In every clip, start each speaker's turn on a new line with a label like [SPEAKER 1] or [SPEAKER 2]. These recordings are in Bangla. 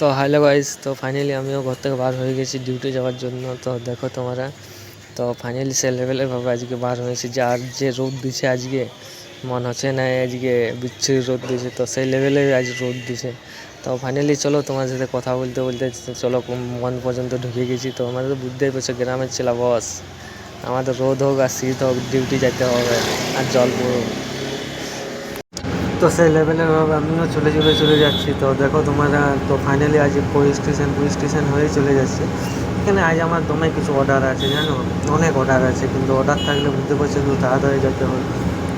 [SPEAKER 1] তো হ্যালো গাইস, তো ফাইনালি আমিও ঘর থেকে বার হয়ে গেছি ডিউটি যাওয়ার জন্য। তো দেখো তোমরা, তো ফাইনালি সে লেভেলেরভাবে আজকে বার হয়েছি, যে আর যে রোদ দিছে আজকে মনে হচ্ছে না আজকে বিচ্ছিরি রোদ দিছে, তো সেই লেভেলের আজ রোদ দিছে। তো ফাইনালি চলো তোমার সাথে কথা বলতে বলতে চলো মন পর্যন্ত ঢুকে গেছি। তো আমাদের তো বুঝতেই পারছো গ্রামের ছিল বস, আমাদের রোদ হোক আর শীত হোক ডিউটি যেতে হবে, আর জল পড়ুক। তো সেই লেভেলেরভাবে আমিও চলে যাচ্ছি। তো দেখো তোমরা, তো ফাইনালি আজ পুলিশ স্টেশন হয়ে চলে যাচ্ছে। এখানে আজ আমার দমে কিছু অর্ডার আছে, জানো, অনেক অর্ডার আছে, কিন্তু অর্ডার থাকলে বুঝতে পারছি একটু তাড়াতাড়ি যেতে হবে।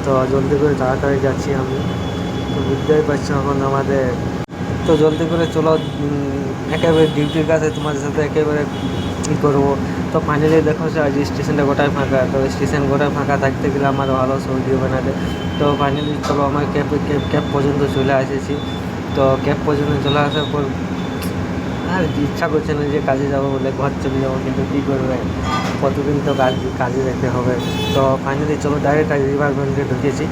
[SPEAKER 1] তো জলদি করে তাড়াতাড়ি যাচ্ছি আমি। তো বুঝতেই পারছো এখন আমাদের, তো জলদি করে চলো একেবারে ডিউটির কাছে তোমাদের সাথে একেবারে কী করবো। তো ফাইনালি দেখো আজ স্টেশনটা গোটায় ফাঁকা। তো স্টেশন গোটায় ফাঁকা থাকতে গেলে আমার ভালো ভিডিও বানাতে। তো ফাইনালি চলো আমার ক্যাব পর্যন্ত চলে এসেছি। তো ক্যাব পর্যন্ত চলে আসার পর আর ইচ্ছা করছে না যে কাজে যাবো বলে, ঘর চলে যাবো, কিন্তু কী করবে, কতদিন তো কাজে যেতে হবে। তো ফাইনালি চলো ডাইরেক্ট আজ রিভার ব্যান্ডে ঢুকেছি।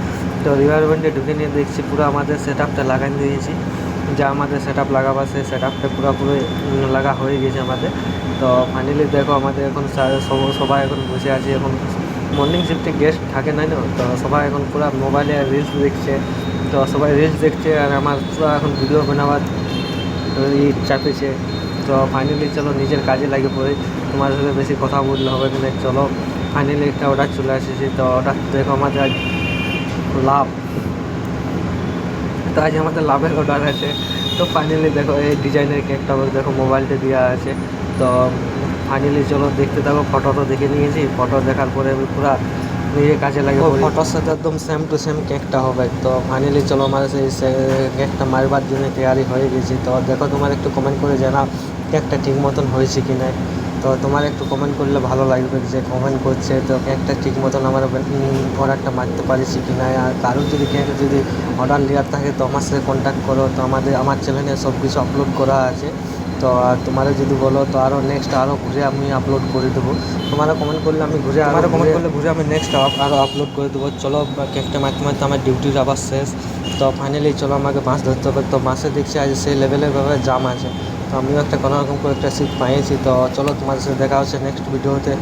[SPEAKER 1] তো রিভার ব্যান্ডে ঢুকে নিয়ে দেখছি পুরো আমাদের সেট আপটা লাগাই দিয়েছি। যা আমাদের সেট আপ লাগাবো সেই সেট আপটা পুরোপুরি লাগা হয়ে গেছে আমাদের। তো ফাইনালি দেখো আমাদের এখন সবাই এখন বসে আছে। এখন মর্নিং শিফটে গেস্ট থাকে নাই না, তো সবাই এখন পুরো মোবাইলে রিলস দেখছে। তো সবাই রিলস দেখছে আর আমার পুরো এখন ভিডিও বানাবার চাপেছে। তো ফাইনালি চলো নিজের কাজে লাগে পড়ে, তোমার সাথে বেশি কথা বললে হবে না। চলো ফাইনালি একটা অর্ডার চলে এসেছে। তো অর্ডার দেখো আমাদের আজ লাভ, তো আজ আমাদের লাভের অর্ডার আছে। তো ফাইনালি দেখো এই ডিজাইনের কেকটা দেখো মোবাইলটা দেওয়া আছে। তো ফাইনালি চলো দেখতে থাকো। ফটো তো দেখে নিয়েছি, ফটো দেখার পরে আমি পুরো নিজের কাজে লাগে ফটোর সাথে একদম সেম টু সেম কেকটা হবে। তো ফাইনালি চলো আমার সেই কেকটা মারবার জন্য তৈরি হয়ে গেছি। তো দেখো তোমার একটু কমেন্ট করে জানাও কেকটা ঠিক মতন হয়েছে কি না। তো তোমার একটু কমেন্ট করলে ভালো লাগবে, যে কমেন্ট করছে তো কেকটা ঠিক মতন আমার অর্ডারটা মারতে পারিছি কি না। আর কারোর যদি কেক যদি অর্ডার নেওয়ার থাকে তো আমার সাথে কন্ট্যাক্ট করো। তো আমার চ্যানেলে সব কিছু আপলোড করা আছে। তো তোমারা যদি বলো তো আরও নেক্সট আরও ঘুরে আমি আপলোড করে দেবো। তোমরা কমেন্ট করলে আমি ঘুরে আমি নেক্সট আরও আপলোড করে দেবো। চলো কেকটা মারতে মারতে আমার ডিউটির আবার শেষ। তো ফাইনালি চলো আমাকে বাস ধরতে হবে। তো বাসে দেখছি আজ সেই লেভেলেরভাবে জাম আছে। তো আমিও একটা কোনোরকম করে একটা সিট পাইয়েছি। তো চলো তোমাদের সাথে দেখা হচ্ছে নেক্সট ভিডিওতে।